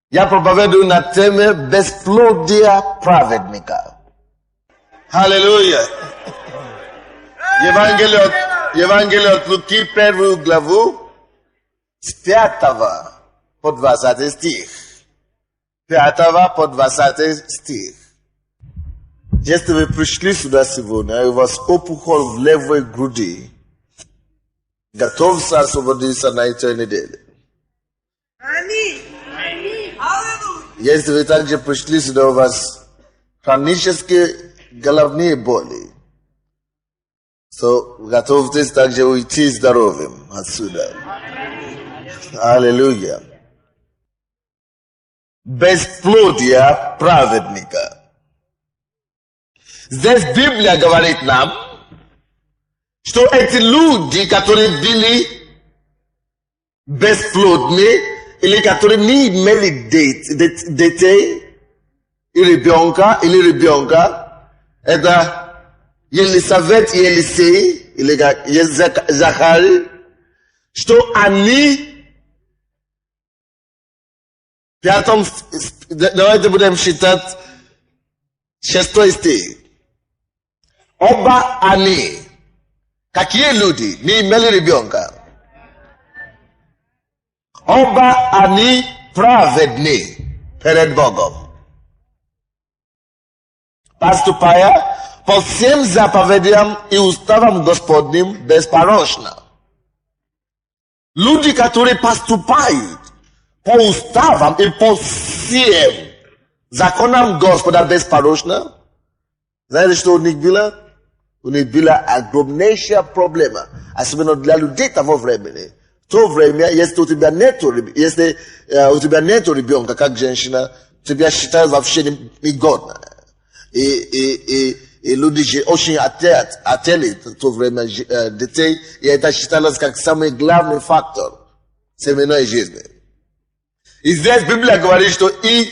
Я проповедую на теме бесплодия праведника. Аллилуйя. Евангелие от Луки, 1 главу, с 5 по 20 стих. 5 по 20 стих. Если вы пришли сюда сегодня, и у вас опухоль в левой груди, готовься освободиться на этой неделе. Если вы также пришли сюда, у вас хронические головные боли, то готовьтесь также уйти здоровым отсюда. Аллилуйя. Бесплодие праведника. Здесь Библия говорит нам, что эти люди, которые были бесплодны, или которые не имели детей, или ребенка, это Елисавет и Елисей, или Захарий, что они, давайте будем считать 6 стих. Оба они, какие люди, не имели ребенка? Оба они праведны перед Богом, поступая по всем заповедям и уставам Господним беспорочно. Люди, которые поступают по уставам и по всем законам Господа беспорочно, знаете, что у них было? У них была огромнейшая проблема, особенно для людей того времени. В то время, если у тебя нету ребенка, как женщина, тебя считают вообще негодно. И люди же очень хотели в то время детей, и это считалось как самый главный фактор семейной жизни. И здесь Библия говорит, что и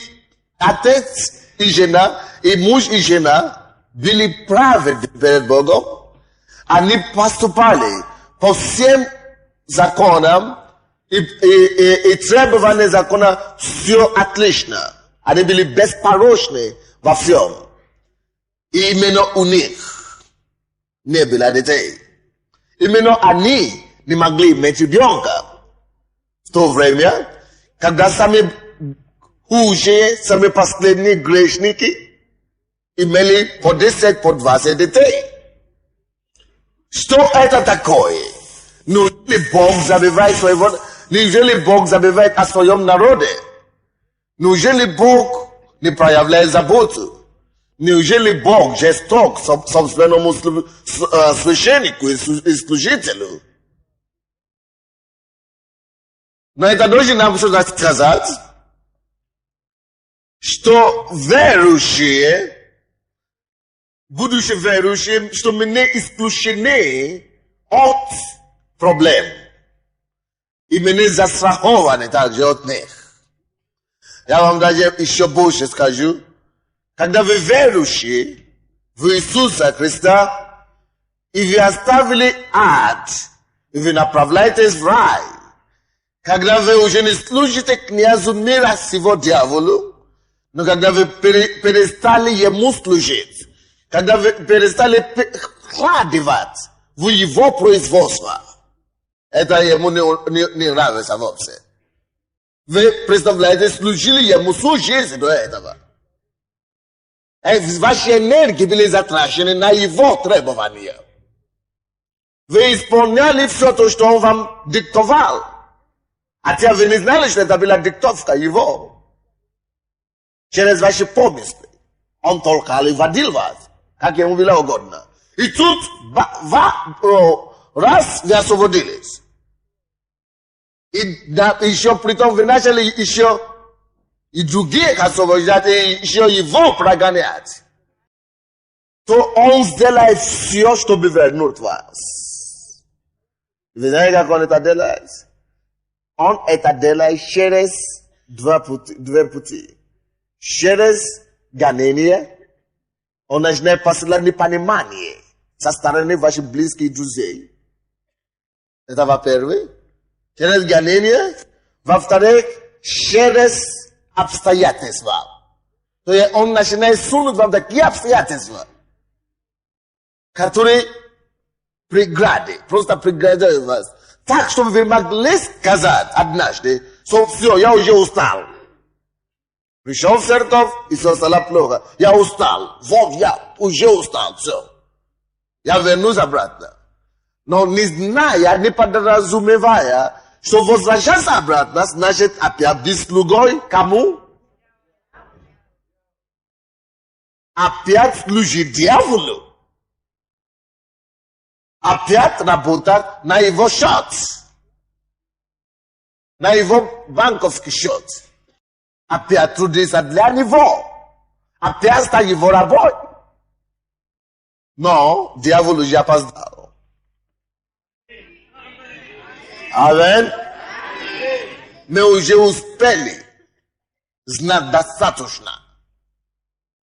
отец, и жена, и муж, и жена были праведны перед Богом. Они поступали по всем законам и требования закона, все отлично. Они были беспорочны во всем. И именно у них не было детей. Именно они не могли иметь ребенка. В то время, когда самые худшие, самые последние грешники имели по 10, по 20 детей. Что это такое? Неужели Бог забывает о своем народе? Неужели Бог не проявляет заботу? Неужели Бог жесток собственному священнику и служителю? Но это должен нам что-то сказать, что верующие, будущие верующие, что мы не исключены от проблем. И мы не застрахованы также от них. Я вам даже еще больше скажу. Когда вы верующие в Иисуса Христа, и вы оставили ад, и вы направляетесь в рай, когда вы уже не служите князю мира сего дьяволу, но когда вы перестали ему служить, когда вы перестали вкладывать в его производство, это ему не нравится вовсе. Вы, представляете, служили ему всю жизнь до этого. Ваши энергии были затрачены на его требования. Вы исполняли все то, что он вам диктовал. Хотя вы не знали, что это была диктовка его. Через ваши помыслы. Он толкал и водил вас, как ему было угодно. И тут раз вы освободились. И еще притом вы начали еще и других освобождать, и еще его прогонять, то он сделает все, чтобы вернуть вас. Вы знаете, как он это делает? Он это делает через два пути. Через гонение, он начинает посылать непонимание со стороны ваших близких друзей. Это во-первых. Через гонение. Во-вторых, через обстоятельства. То есть он начинает сунуть вам такие обстоятельства, которые преграды, просто преграждают вас. Так, чтобы вы могли сказать однажды, что все, я уже устал. Пришел в церковь, и все стало плохо. Я устал. Вот я уже устал. Все. Я вернусь обратно. Но не зная, не подразумевая, что возвращаться обратно, значит опять быть слугой кому? Опять служить дьяволу. Опять работать на его счет. На его банковский счет. Опять трудиться для него. Опять стать его рабой. Но дьявол уже опоздал. Амин. Мы уже успели знать достаточно,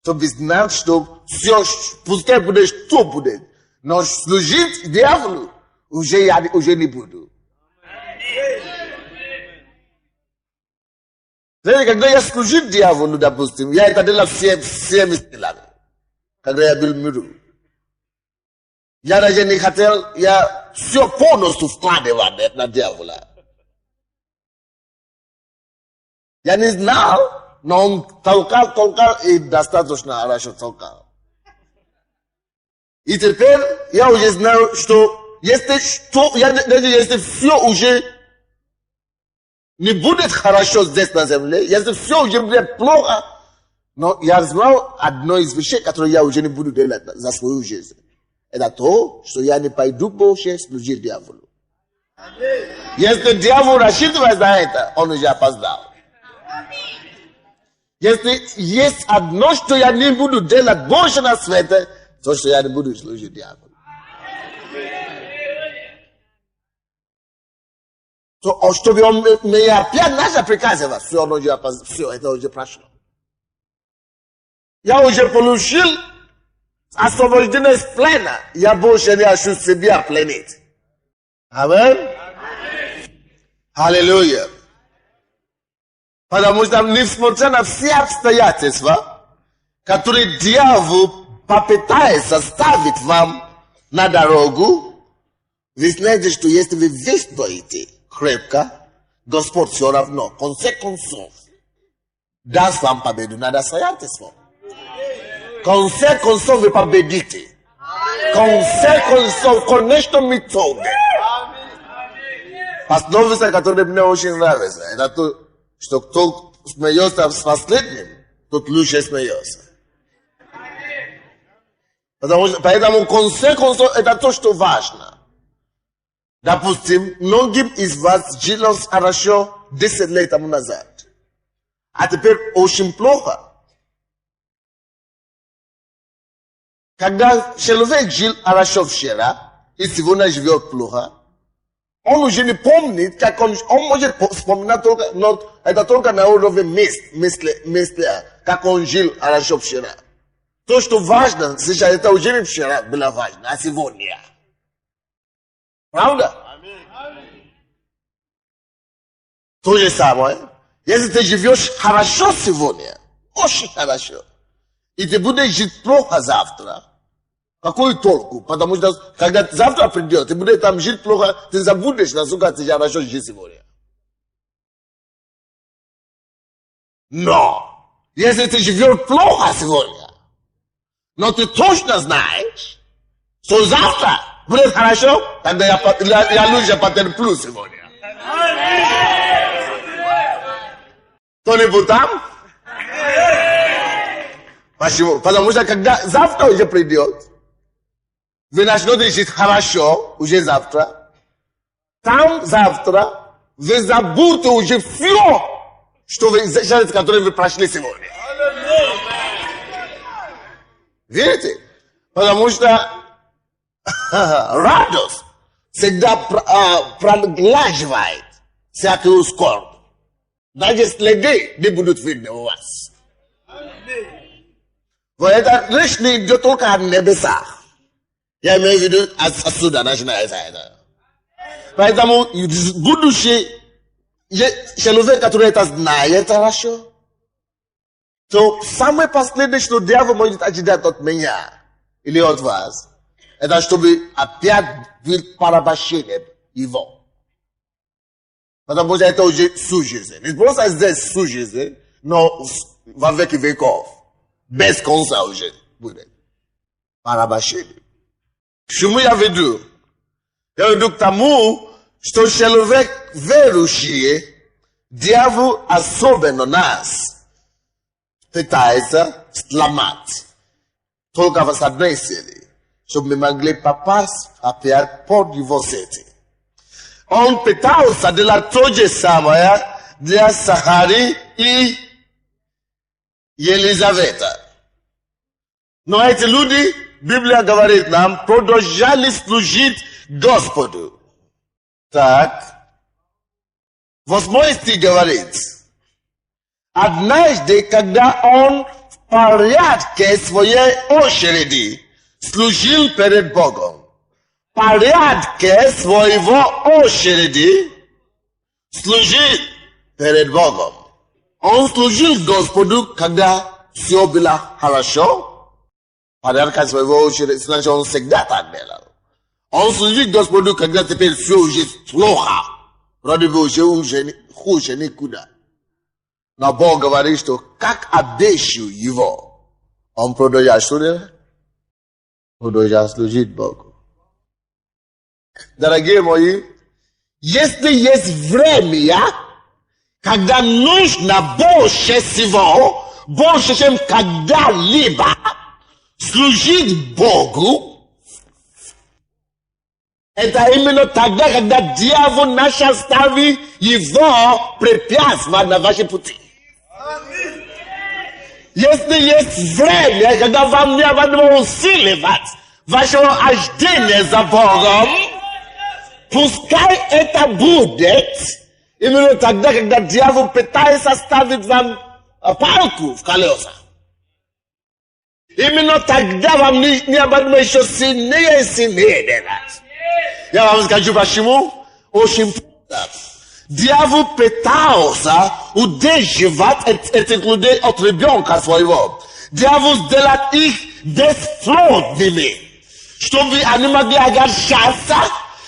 чтобы знать, что все, пускай будет, что будет. Но служить дьяволу уже не буду. Когда я служил дьяволу, допустим, я это делал всеми силами. Когда я был в миру. Я даже не хотел, я все полностью вкладывал на дьявола. Я не знал, но он толкал и достаточно хорошо толкал. И теперь я уже знаю, что если все уже не будет хорошо здесь на земле, если все уже будет плохо, но я знал одно из вещей, которые я уже не буду делать за свою жизнь. Это то, что я не пойду больше служить дьяволу. Если дьявол рассчитывает на это, он уже опоздал. Если есть одно, что я не буду делать больше на свете, то, что я не буду служить дьяволу. То, чтобы он мне опять начал приказывать, все, он уже опоздал, все, это уже прошло. Я уже получил освобождение из плена, я больше не хочу себя пленить. Амин? Аллилуйя. Потому что, несмотря на все обстоятельства, которые дьявол попытается ставить вам на дорогу, вы знаете, что если вы стоите крепко, Господь все равно, в конце концов, даст вам победу над обстоятельством. В конце концов, вы победите. В конце концов, конечно, методы. Пословица, которая мне очень нравится, это то, что кто смеется с последним, тот лучше смеется. Поэтому, в конце концов, это то, что важно. Допустим, многим из вас жилось хорошо 10 лет тому назад. А теперь очень плохо. Когда человек жил хорошо вчера, и сегодня живет плохо, он уже не помнит, как он может вспоминать только, но это только на уровне мысли, как он жил хорошо вчера. То, что важно, сейчас это уже не вчера было важно, а сегодня. Правда? То же самое. Если ты живешь хорошо сегодня, очень хорошо, и ты будешь жить плохо завтра, какой толку? Потому что, когда завтра придет, ты будешь там жить плохо, ты забудешь, насколько ты хорошо жить сегодня. Но, если ты живешь плохо сегодня, но ты точно знаешь, что завтра будет хорошо, тогда я лучше потерплю сегодня. Кто-нибудь там? Почему? Потому что когда завтра уже придет, вы начнете жить хорошо уже завтра. Там завтра вы забудете уже все, что вы, через которое вы прошли сегодня. Видите? Потому что радость всегда проглаживает всякую скорбь. Даже следы не будут видны у вас. Вот это речь не идет только о небесах. Я имею в виду отсюда начинается это. Поэтому будущее человек, который это знает хорошо, То самое последнее, что дьявол может ожидать от меня или от вас, это чтобы опять был порабощение его. Потому что это уже всю жизнь. Не просто здесь всю жизнь, но во веки веков. Без конца уже будет. Порабощение. Почему я веду? Я веду к тому, что человек верующий, дьявол особенно нас пытается сломать. Только в одной цели, чтобы мы могли попасть опять под его сети. Он пытался делать то же самое для Захари и Елизавета. Но эти люди, Библия говорит нам, продолжали служить Господу. Так, 8 стих говорит, однажды, когда он в порядке своей очереди служил перед Богом, в порядке своего очереди служил перед Богом. Он служил Господу, когда все было хорошо. Порядка своего очереди, значит, он всегда так делал. Он служит Господу, когда теперь все уже плохо. Вроде бы уже хуже никуда. Но Бог говорит, что как обещал его, он продолжает что делать? Продолжает служить Богу. Дорогие мои, если есть время, когда нужно больше всего, больше, чем когда-либо, служить Богу, это именно тогда, когда дьявол начал ставить его препятствовать на вашем пути. Если есть время, когда вам необходимо усиливать ваше ожидание за Богом, пускай это будет именно тогда, когда дьявол пытается ставить вам палку в колеса. Именно тогда вам необходимо еще сильнее и сильнее делать. Я вам скажу почему. Очень просто. Дьявол пытался удерживать этих людей от ребенка своего. Дьявол сделал их бесплодными, чтобы они могли огорчаться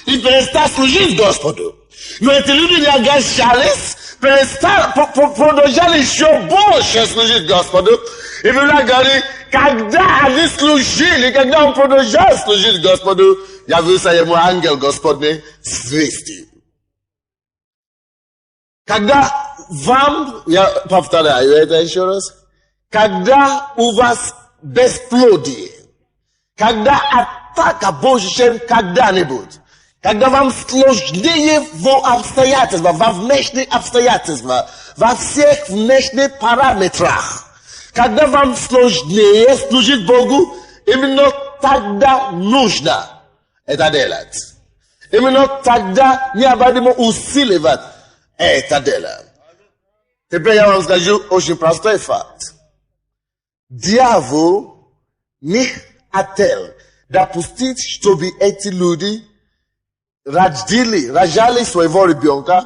и перестать служить Господу. Но эти люди не огорчались, продолжали еще больше служить Господу. И Библия говорит, когда они служили, когда он продолжал служить Господу, явился ему ангел Господний с вестью. Когда вам, я повторяю это еще раз, когда у вас бесплодие, когда атака больше, чем когда-нибудь, когда вам сложнее в обстоятельствах, во внешних обстоятельствах, во всех внешних параметрах, когда вам сложнее служить Богу, именно тогда нужно это делать. Именно тогда необходимо усиливать это дело. Теперь я вам скажу очень простой факт. Дьявол не хотел допустить, чтобы эти люди рожали своего ребенка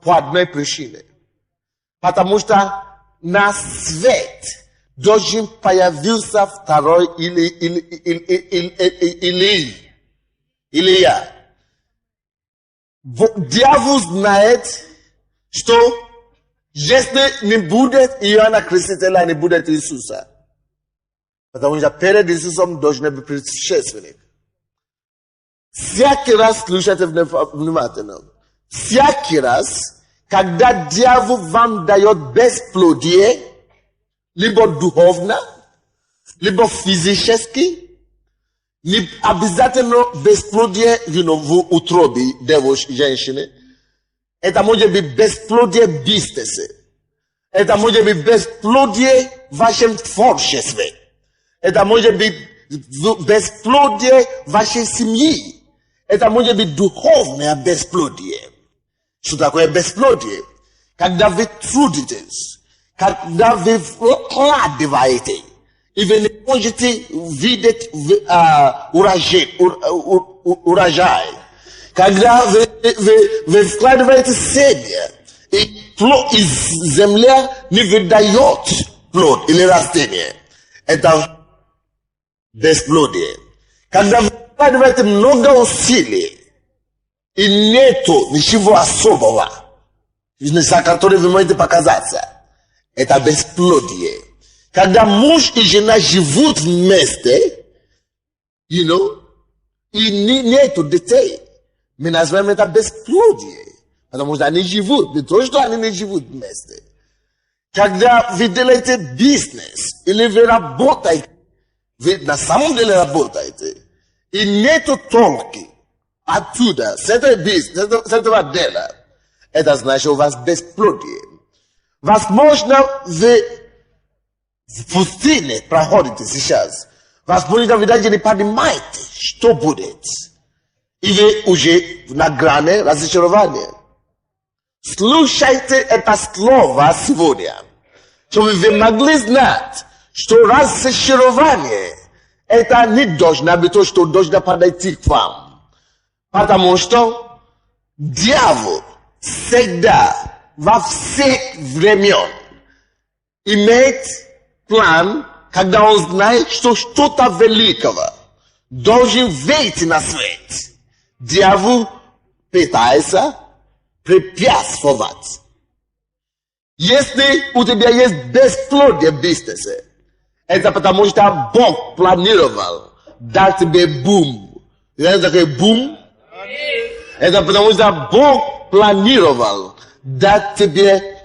по одной причине. Потому что на свет должен появился второй Илия. Дьявол знает, что если не будет Иоанна Крестителя, не будет Иисуса. Потому что перед Иисусом должен быть предшественник. Всякий раз, слушайте внимательно, всякий раз, когда дьявол вам дает бесплодие, либо духовно, либо физически, не обязательно бесплодие в утробе женщины. Это может быть бесплодие в бизнесе. Это может быть бесплодие в вашем творчестве. Это может быть бесплодие в вашей семье. Это может быть духовное бесплодие. Что такое бесплодие? Когда вы трудитесь, когда вы вкладываете, и вы не можете видеть урожай. Когда вы вкладываете семя, и земля не выдает плод или растение. Это бесплодие. Когда вы вкладываете много усилий, и нету ничего особого, за которое вы можете показаться, это бесплодие. Когда муж и жена живут вместе, и нету детей, мы называем это бесплодие. Потому что они живут, не то, что они не живут вместе. Когда вы делаете бизнес, или вы работаете, вы на самом деле работаете, и нету толки оттуда, с этого бизнеса, с этого дела, это значит, у вас бесплодие. Возможно, вы в пустыне проходите сейчас. Возможно, вы даже не понимаете, что будет. И вы уже на грани разочарования. Слушайте это слово сегодня, чтобы вы могли знать, что разочарование это не должно быть то, что должно подойти к вам. Потому что дьявол всегда, во всех времен, имеет план, когда он знает, что что-то великого должен выйти на свет. Дьявол пытается препятствовать. Если у тебя есть бесплодие в бизнесе, это потому что Бог планировал дать тебе бум. Знаете, такой бум? Это потому что Бог планировал дать тебе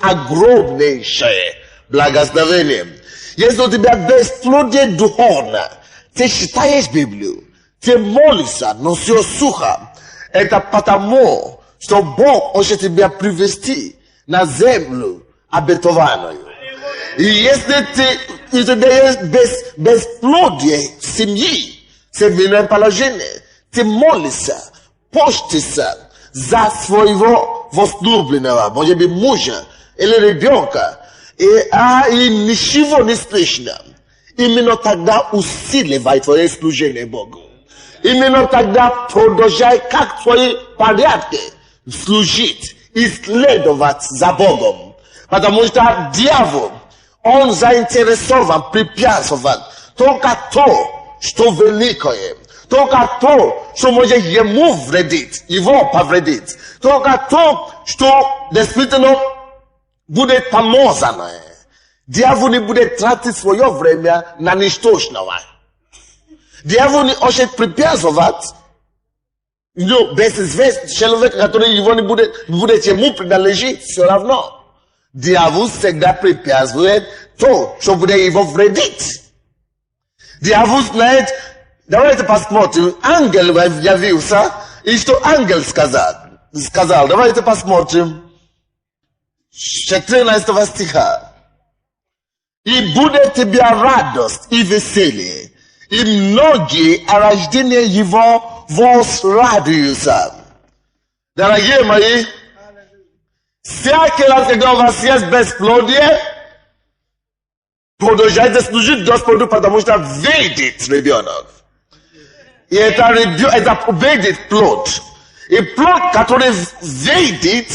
огромнейшее благословение. Если у тебя бесплодие духовно, ты читаешь Библию, ты молишься, но все сухо. Это потому, что Бог хочет тебя привести на землю обетованную. И если у тебя есть бесплодие в семье, семейное положение, ты молишься, постишься за своего возлюбленного, может быть, мужа или ребенка, и ничего не слышно. Именно тогда усиливай твое служение Богу. Именно тогда продолжай как твои порядки служить, исследовать за Богом. Потому что дьявол, он заинтересован препятствовать только то, что великое. Только то, что может ему вредить, его повредить. Только то, что действительно будет помазанное. Дьявол не будет тратить свое время на ничтожного. Дьявол не хочет препятствовать. Безызвестный человек, который его не будет ему принадлежить, все равно. Дьявол всегда препятствует то, что будет его вредить. Дьявол знает, давайте посмотрим, ангел явился, и что ангел сказал, давайте посмотрим, 14 стиха. И будет тебе радость и веселье, и многие о рождении его возрадуются. Дорогие мои, всякий раз, когда у вас есть бесплодие, продолжайте служить Господу, потому что выйдет ребенок. И это выйдет плод. И плод, который выйдет,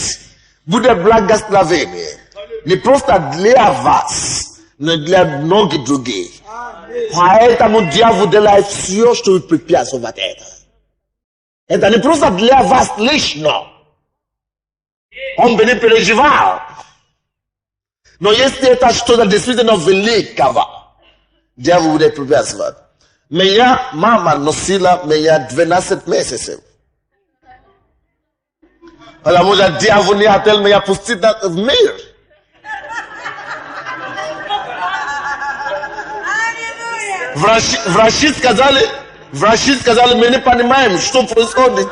будет благословение. Не просто для вас, но для многих других. Поэтому дьявол делает все, чтобы препятствовать это. Это не просто для вас лично. Он бы не переживал. Но если это что-то действительно великого, дьявол будет препятствовать. Моя мама носила меня 12 месяцев. Потому что дьявол не хотел меня пустить в мир. Врачи сказали, мы не понимаем, что происходит.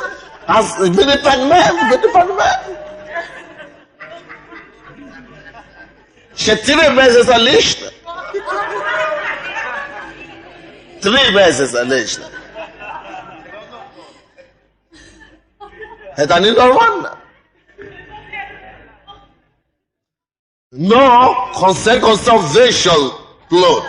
Мы не понимаем. 4 месяца лично. 3 месяца лично. Это ненормально. Но conservation plot.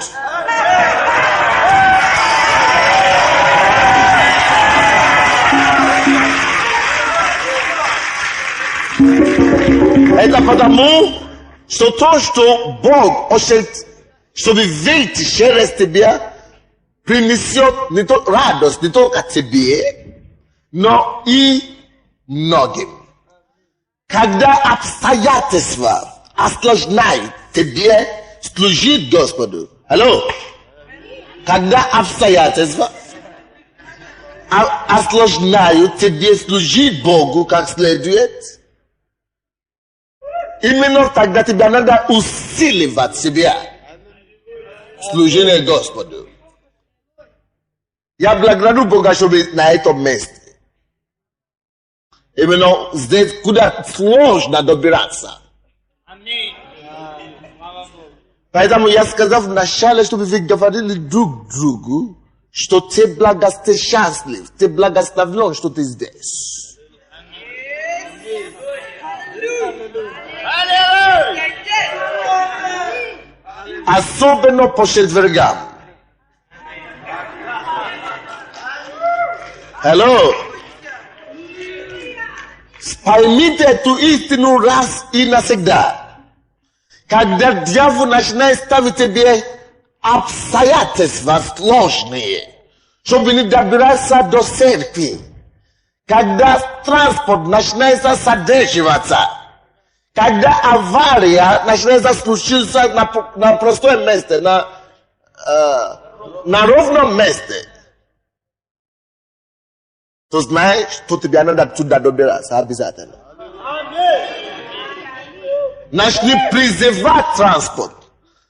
Это потому, что то, что Бог хочет, чтобы выйти через тебя, принесет не только радость, не только тебе, но и многим. Когда обстоятельства осложняют тебе служить Господу. Алло? Когда обстоятельства осложняют тебе служить Богу как следует, именно тогда тебе надо усиливать себя. Служение Господу. Я благодарю Бога, чтобы на этом месте. Именно здесь, куда сложно добираться. Поэтому я сказал вначале, чтобы вы говорили друг другу, что ты ты счастлив, ты благословлен, что ты здесь. Особенно по четвергам. Hello. Поймите эту истину раз и навсегда. Когда дьявол начинает ставить тебе обстоятельства сложные, чтобы не добираться до церкви, когда транспорт начинает задерживаться, когда авария начинает случиться на простом месте, на ровном месте, то знаешь, что тебе надо туда добираться обязательно. Начни призывать транспорт.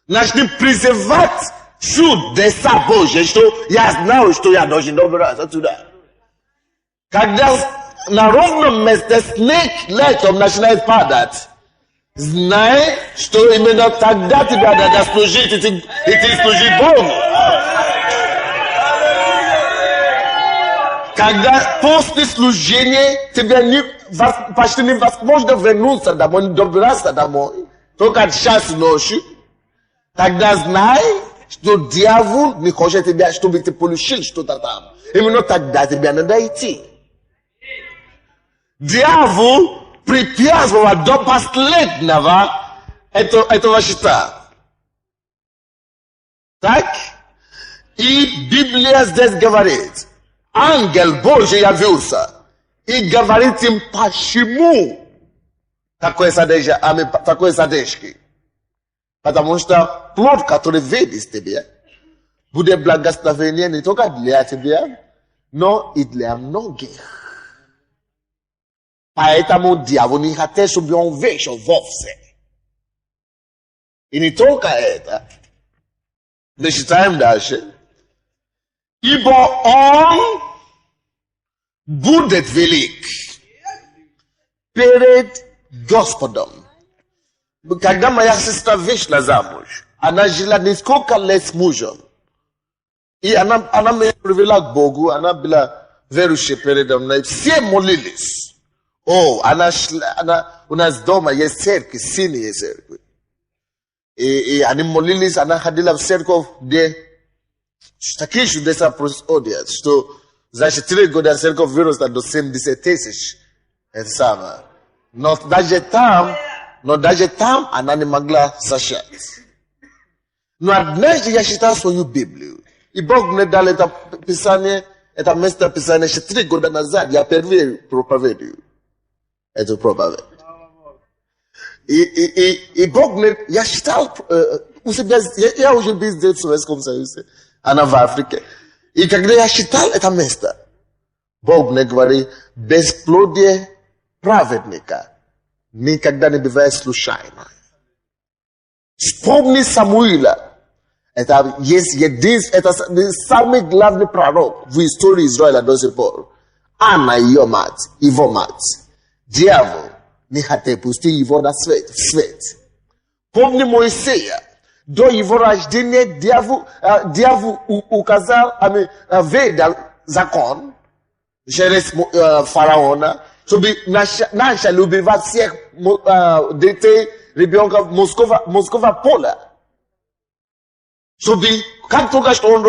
Начни призывать чудеса Божьи, что я знаю, что я должен добираться туда. Когда на ровном месте снег летом начинает падать, знай, что именно тогда тебе надо служить, и ты служить Богу. Когда после служения тебе почти невозможно вернуться домой, не добираться домой, только от час ночи, тогда знай, что дьявол не хочет тебя, чтобы ты получил что-то там. Именно тогда тебе надо идти. Дьявол припязывал до последнего этого щита. Так? И Библия здесь говорит, ангел Божий явился и говорит им, почему такой задержки. Потому что плод, который выйдет из тебя, будет благословение не только для тебя, но и для многих. Поэтому дьявол не хотел, чтобы он вышел вовсе. И не только это. Мы читаем дальше. Ибо он будет велик перед Господом. Когда моя сестра вышла замуж, она жила несколько лет с мужем. И она меня привела к Богу, она была верующей передо мной. Все молились. О, у нас дома есть церковь, синяя церковь. И они молились, она ходила в церковь, где такие чудеса происходят, что за 4 года церковь выросла до 70 тысяч. Это самое. Но даже там она не могла зачать. Но однажды я читал свою Библию. И Бог мне дал это писание, это место писания 4 года назад. Я первый проповедую. Это проповедь. И Бог мне, я читал, я уже был здесь в Советском Союзе, она в Африке. И когда я читал это место, Бог мне говорит, бесплодие праведника никогда не бывает случайно. Вспомни Самуила. Это самый главный пророк в истории Израиля до сих пор. Анна и ее мать, его мать. Дьявол не хотел пустить его на свет. Помни Моисея. До его рождения дьявол указал, выдал закон через фараона, чтобы начали убивать всех детей, ребенков мужского пола. Чтобы, как только что он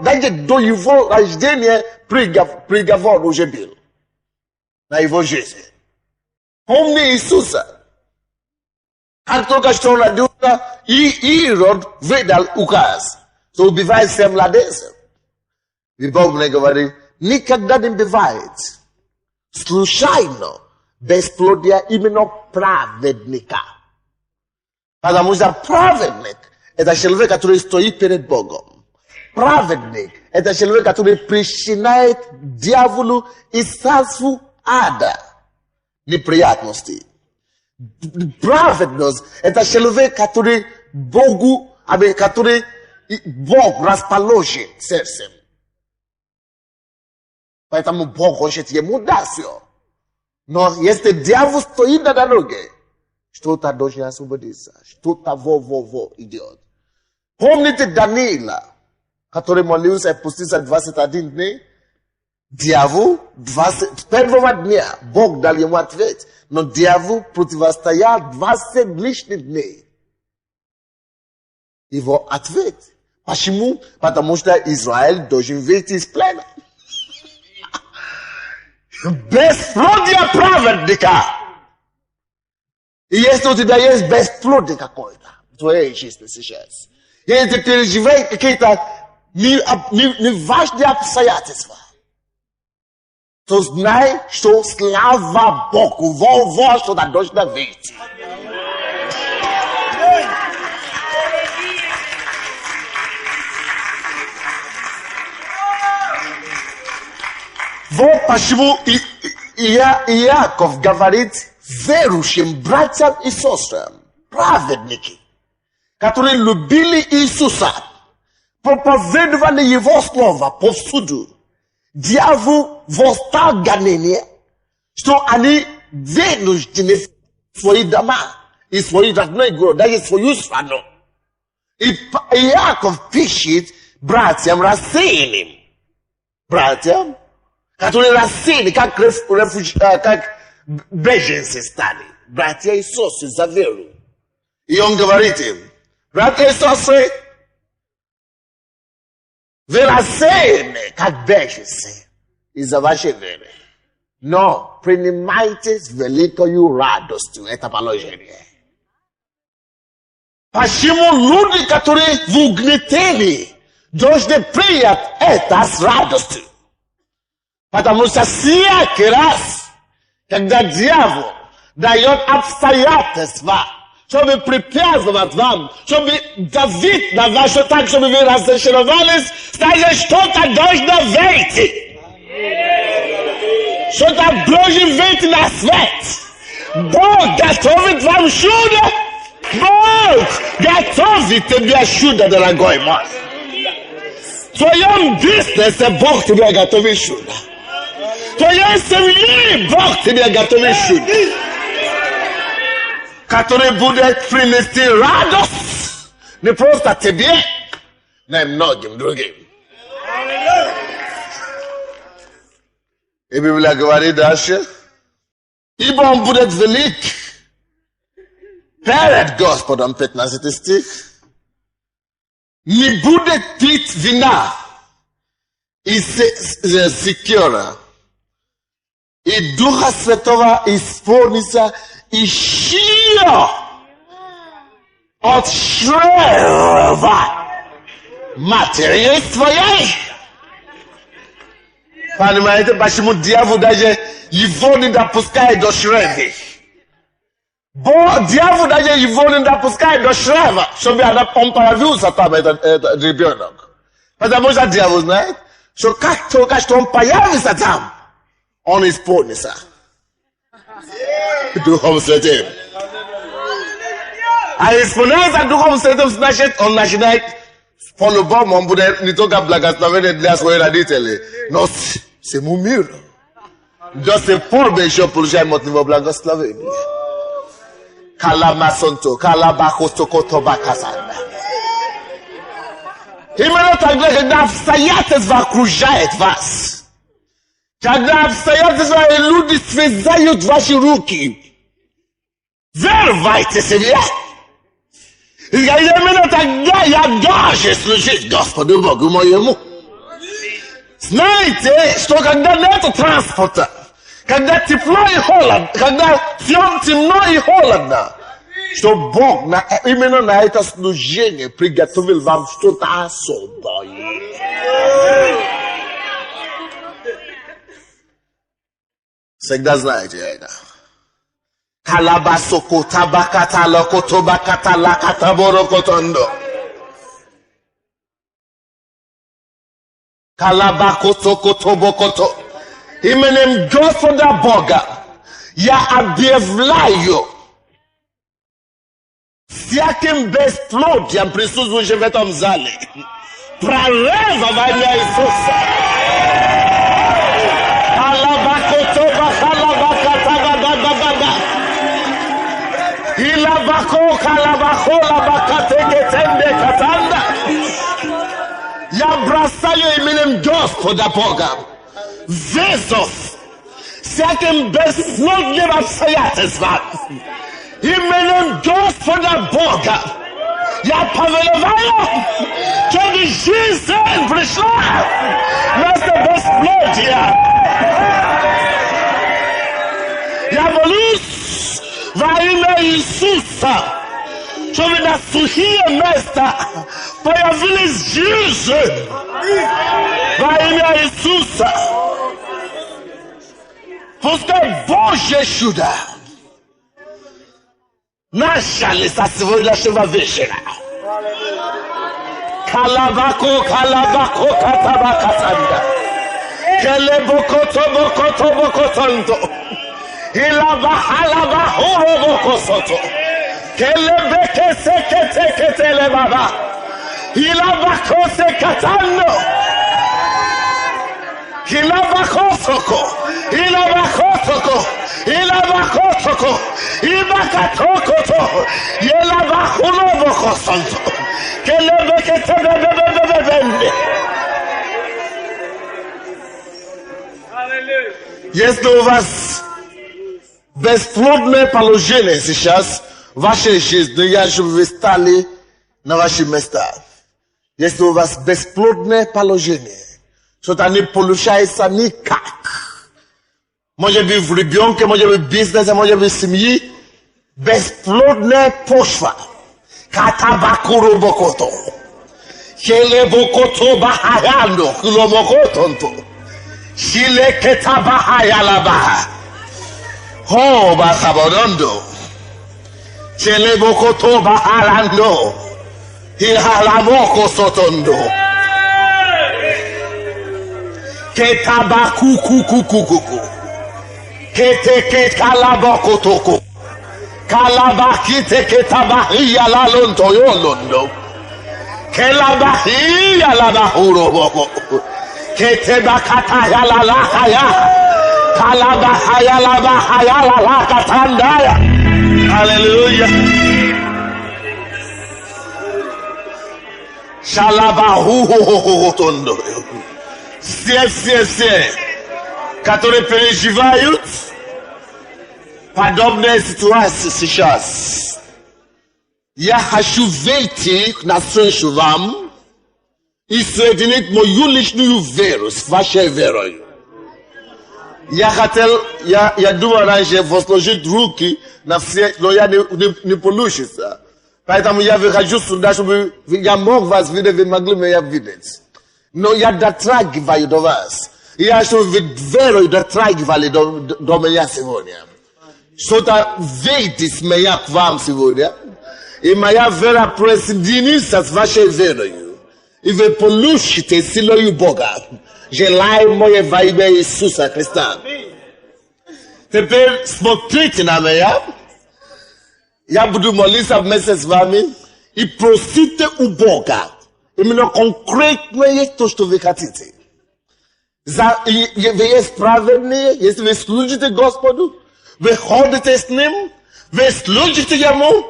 даже до его рождения приговор уже был на его жизнь. Помни Иисуса. Как только что родился, Ирод выдал указ, что убивает 7 младенцев. И Бог мне говорит, никогда не бывает случайно бесплодия именно праведника. Потому что праведник – это человек, который стоит перед Богом. Праведник – это человек, который причиняет дьяволу и царству ада неприятности. Праведность – это человек, который Богу, который Бог расположен сердцем. Поэтому Бог хочет ему дать все. Но если дьявол стоит на дороге, что-то должен освободиться, что-то идет. Помните Даниила, который молился и опустился 21 дней? Дьявол, первого дня Бог дал ему ответ, но дьявол противостоял 20 лишних дней. Его ответ. Почему? Потому что Израиль должен выйти из плена. Бесплодие праведника. И если у тебя есть бесплодие какое-то в твоей жизни сейчас, если ты переживаешь какие-то неважные обстоятельства, то знай, что слава Богу, что ты должна выйти. Вот почему Иаков говорит верующим братьям и сестрам, праведники, которые любили Иисуса, проповедовали Его Слово повсюду. Дьявол восстал гонение, что они вынуждены свои дома и свои родные города, и свою страну. И Иаков пишет братьям рассеянным, братьям, которые рассеяны, как беженцы стали, братья и сестры за веру. И он говорит им, братья и сестры, вы рассеяны, как беженцы из-за вашей веры. Но принимайте с великою радостью это положение. Почему люди, которые в угнетении, должны принять это с радостью? Потому что всякий раз, когда дьявол дает обстоятельства, чтобы препятствовать вам, чтобы давить на вас, так, чтобы вы разочаровались, значит, что-то должно выйти. Что-то должен выйти на свет. Бог готовит вам чудо. Бог готовит тебе чудо, дорогой мой. В твоем бизнесе Бог тебе готовит чудо. В твоей семье Бог тебе готовит чудо, который будет принести радость не просто тебе, но и многим другим. И Библия говорит дальше, ибо он будет велик перед Господом, 15 стих, не будет пить вина из сикера, и Духа Святого исполнится еще от чрева матери своей. Понимаете, почему дьявол даже его не допускает до чрева? Дьявол даже его не допускает до чрева, чтобы он появился там, этот ребенок. Потому что дьявол знает, что как только что он появится там, он исполнится Духом Святым. А исполняется Духом Святым, значит, он начинает по-любому, он будет не только благословение для своих родителей, но всему миру. До сих пор мы еще получаем от него благословение. Каламасонто, калабахостокотобакасанда. Именно тогда, когда обстоятельства окружают вас, когда обстоятельства и люди связают ваши руки, вервайте себе. И именно тогда я должен служить Господу Богу моему. Знаете, что когда нет транспорта, когда тепло и холодно, когда всем темно и холодно, Što Bog na imeno na это служение приготовил вам что-то особое. Всегда знаете это. Kalabasoko tabakata lokoto bakata lakata borokotondo. Kalabakoto koto bokoto. Imenem Gospoda Boga. Ja объявляю всяким бесплодием, присутствующим в этом зале, прорыва во имя Иисуса. Калабакото бакалабаката бабабаба. Илабако калабахо лабакате кетенде катанда. Я бросаю именем Господа Бога вызов всяким бесплодным обстоятельствам. Именем Господа Бога я повелеваю, чтобы жизнь пришла вместо бесплодия. Я молюсь во имя Иисуса, чтобы на сухие места появились жизнь во имя Иисуса. Пускай Божье чудо начали со сегодняшнего вечера. Калабако, калабако, катабакатанда. Келебокото, бокото, бокотондо. Илабахалаба, хоробокосото. Kelebeke sekete ketele baba. Ilabako sekatando. Ilabakosoko. Ilabakosoko. Ilabakosoko. Ibakatokoto. Yelabakulobokosanto. Kelebeke tebebebebebebe. Если у вас бесплодное положение сейчас в вашей жизни, я чтобы вы стали на ваши места. Если у вас бесплодное положение, что-то не получается никак. Может быть в ребенке, может быть в бизнесе, может быть в семье. Бесплодная почва. Катабакуру бокото. Хеле бокото бахаяндо. Куло бокотонто. Хиле кета бахаялаба. Ho bakabodondo. Chelebokoto bahalando. Hihalaboko sotondo. Ketabaku kukukukuku. Keteke kalaboko toko. Kalabakite ketabahiya lalonto yolondo. Kelabahiya labahuro boko. Ketebakata yalalakaya. Kalabahaya labahaya lalakatandaya. Hallelujah. Шалабаху-ху-ху-ху-тондо. Все, которые переживают подобные ситуации сейчас. Я хочу выйти навстречу вам и соединить мою личную веру с вашей верой. Я хотел, я думал раньше возложить руки на все, но я не получится. Поэтому я выхожу сюда, чтобы я мог вас видеть, вы могли меня видеть. Но я дотрагиваю до вас. Я чтобы вы верой дотрагивали до меня сегодня. Что-то выйдет с меня к вам сегодня. И моя вера присоединится с вашей верою. И вы получите силою Бога. Желаемое во имя Иисуса Христа. Теперь смотрите на меня. Я буду молиться вместе с вами и просите у Бога именно конкретное то, что вы хотите. Вы есть праведные, если вы служите Господу, вы ходите с Ним, вы служите Ему,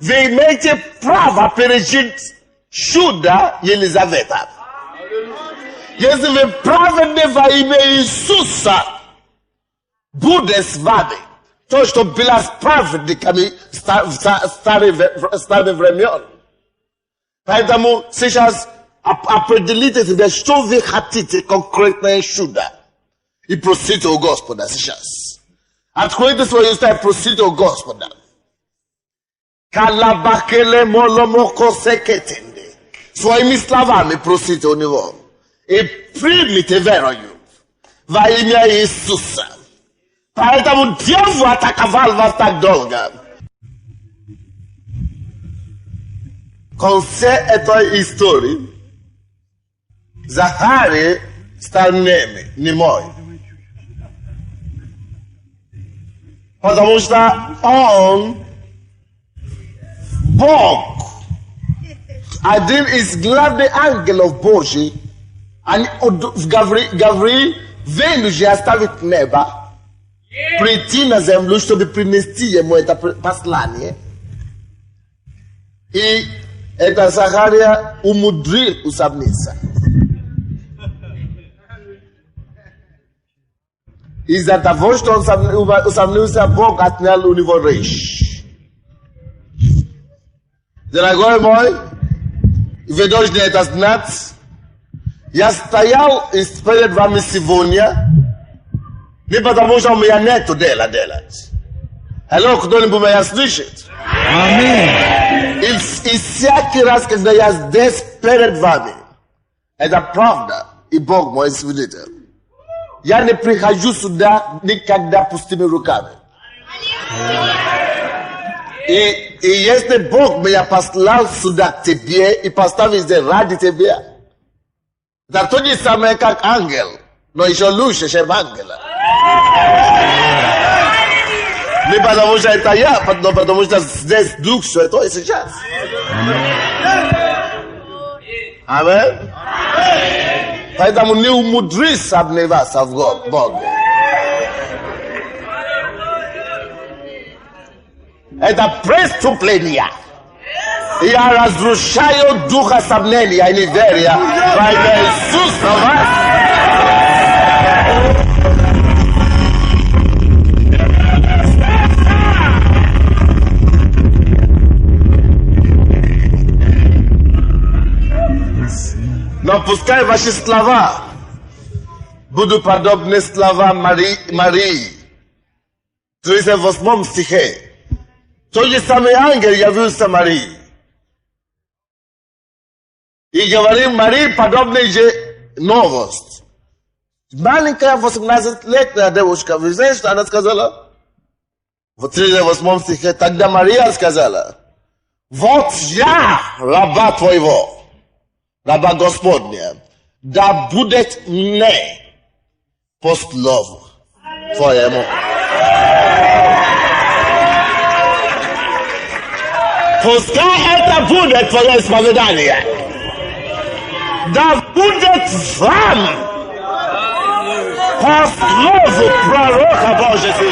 вы имеете право пережить чудо Елизавета. Если вы праведны во имя Иисуса, будет с вами. То, что было с праведниками старых времен. Поэтому сейчас определите себе, что вы хотите, конкретное чудо. И просите у Господа сейчас. Откройте свои уста и просите у Господа. Kalabakele molomoko seketende. Svoimi slavami prosite o nivo. E primite veroju. Va imię Jezusa. Поэтому дьявол атаковал вас так долго. В конце этой истории Захарий стал немой. Потому что он, Бог, один из главных ангелов Божьих, Гавриил вынужден оставить небо, прийти на землю, чтобы принести ему это послание. И это Захария умудрил усомниться. Из-за того, что он усомнился, Бог отнял у него речь. Дорогой мой, вы должны это знать. Я стоял перед вами сегодня, не потому что у меня нету дела делать. Алло, кто-нибудь меня слышит? Аминь. И всякий раз, когда я здесь перед вами, это правда, и Бог мой свидетель. Я не прихожу сюда никогда пустыми руками. И если Бог меня послал сюда к тебе и поставил здесь ради тебя, это то же самое, как ангел, но еще лучше, чем ангела. Не потому что это я, но потому что здесь Дух Святой сейчас. Аминь. Поэтому не умудрись сомневаться в Боге. Это преступление. Я разрушаю духа сомнения и неверия во имя Иисуса вас. Но пускай ваши слова будут подобны словам Марии. В 38 стихе. Тот же самый ангел явился Марии. И говорил Марии подобная же новость. Маленькая 18-летняя девушка, вы знаете, что она сказала? В 38 стихе. Тогда Мария сказала: вот я, раба твоего, раба Господня, да будет мне по слову твоему. Пускай это будет твое исповедание. Да будет вам по слову пророка Божьего.